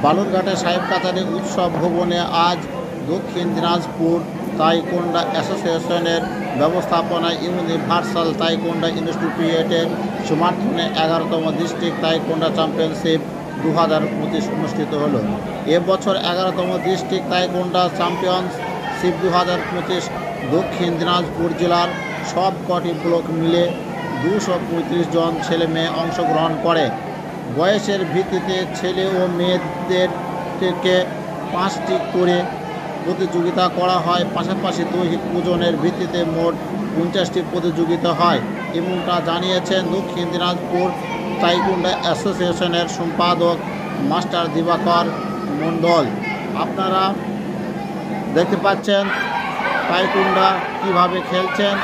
বালুরঘাটে সাহেব কাতারি উৎসব ভবনে আজ দক্ষিণ দিনাজপুর তাইকোন্ডা অ্যাসোসিয়েশনের ব্যবস্থাপনায় ইউনিভার্সাল তাইকোন্ডা ইনস্টিটিউটের সমর্থনে 11তম ডিস্ট্রিক্ট তাইকোন্ডা চ্যাম্পিয়নশিপ 2025 অনুষ্ঠিত হলো। এবছর 11তম ডিস্ট্রিক্ট তাইকোন্ডা চ্যাম্পিয়নশিপ 2025 দক্ষিণ দিনাজপুর জেলার সব কটি ব্লক মিলে 235 জন ছেলে মেয়ে অংশগ্রহণ করে। বয়সের ভিত্তিতে ছেলে ও মেয়েদেরকে 5টি করে প্রতিযোগিতা করা হয়। পাশাপাশি দৈহিক ওজনের ভিত্তিতে মোট 50টি প্রতিযোগিতা হয়। এমনটা জানিয়েছেন দক্ষিণ দিনাজপুর তাইকোন্ডা অ্যাসোসিয়েশনের সম্পাদক মাস্টার দিবাকর মণ্ডল। আপনারা দেখতে পাচ্ছেন তাইকোন্ডা কিভাবে খেলছেন।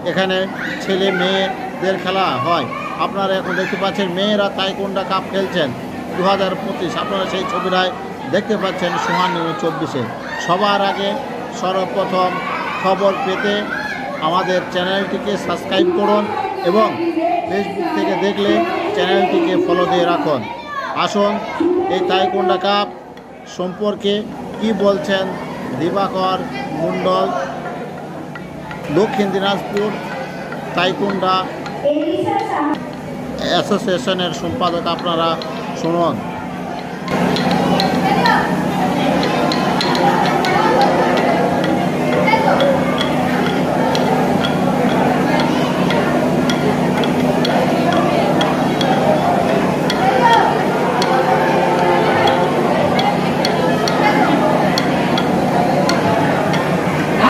এখানে ছেলে মেয়েদের খেলা হয়। আপনারা এখন দেখতে পাচ্ছেন মেয়েরা তাইকোন্ডা কাপ খেলছেন 2025। আপনারা সেই ছবিটায় দেখতে পাচ্ছেন সোহান নিউজ 24-এ। সবার আগে সর্বপ্রথম খবর পেতে আমাদের চ্যানেলটিকে সাবস্ক্রাইব করুন এবং ফেসবুক থেকে দেখলে চ্যানেলটিকে ফলো দিয়ে রাখুন। আসুন এই তাইকোন্ডা কাপ সম্পর্কে কি বলছেন দিবাকর মণ্ডল, দক্ষিণ দিনাজপুর তাইকোন্ডা অ্যাসোসিয়েশনের সম্পাদক। আপনারা শুনুন।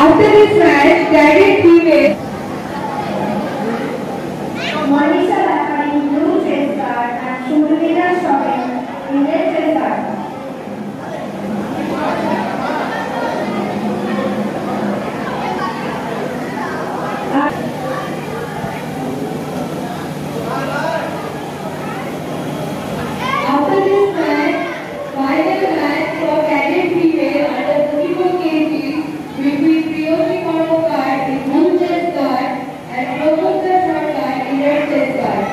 After this match, guided teammates Monisha Lakari in blue chest guard and Shulina Shopping in red chest guard. After this match, final match for cadet female under 34 kg between Priyoshi Kondokar in blue chest guard and Prabhakar Sarkar in red chest guard.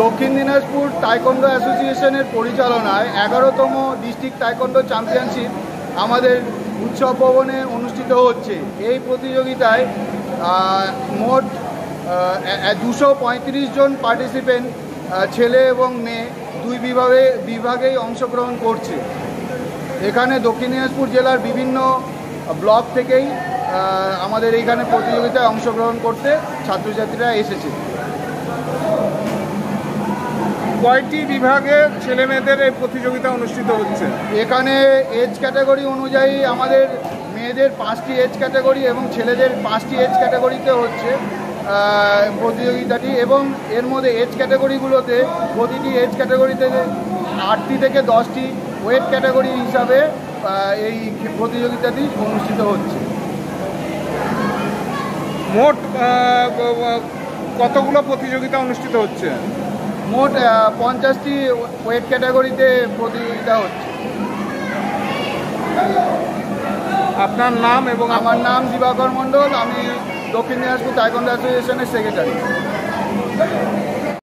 দক্ষিণ Dinajpur taekwondo অ্যাসোসিয়েশনের পরিচালনায় 11তম district taekwondo championship আমাদের উৎসব ভবনে অনুষ্ঠিত হচ্ছে। এই প্রতিযোগিতায় মোট 235 জন পার্টিসিপেন্ট ছেলে এবং মেয়ে দুই বিভাগেই অংশগ্রহণ করছে। এখানে দক্ষিণ দিনাজপুর জেলার বিভিন্ন ব্লক থেকেই আমাদের এইখানে প্রতিযোগিতায় অংশগ্রহণ করতে ছাত্রছাত্রীরা এসেছে। কয়টি বিভাগে ছেলে মেয়েদের এই প্রতিযোগিতা অনুষ্ঠিত হচ্ছে? এখানে এজ ক্যাটাগরি অনুযায়ী আমাদের মেয়েদের 5টি এজ ক্যাটাগরি এবং ছেলেদের 5টি এজ ক্যাটাগরিতে হচ্ছে প্রতিযোগিতাটি। এবং এর মধ্যে এজ ক্যাটাগরিগুলোতে প্রতিটি এজ ক্যাটাগরিতে 8টি থেকে 10টি ওয়েট ক্যাটাগরি হিসাবে এই প্রতিযোগিতাটি অনুষ্ঠিত হচ্ছে। মোট কতগুলো প্রতিযোগিতা অনুষ্ঠিত হচ্ছে? মোট 50টি ওয়েট ক্যাটাগরিতে প্রতিযোগিতা হচ্ছে। আপনার নাম? এবং আমার নাম দিবাকর মণ্ডল, আমি দক্ষিণ দিনাজপুর তাইকোন্ডো অ্যাসোসিয়েশনের সেক্রেটারি।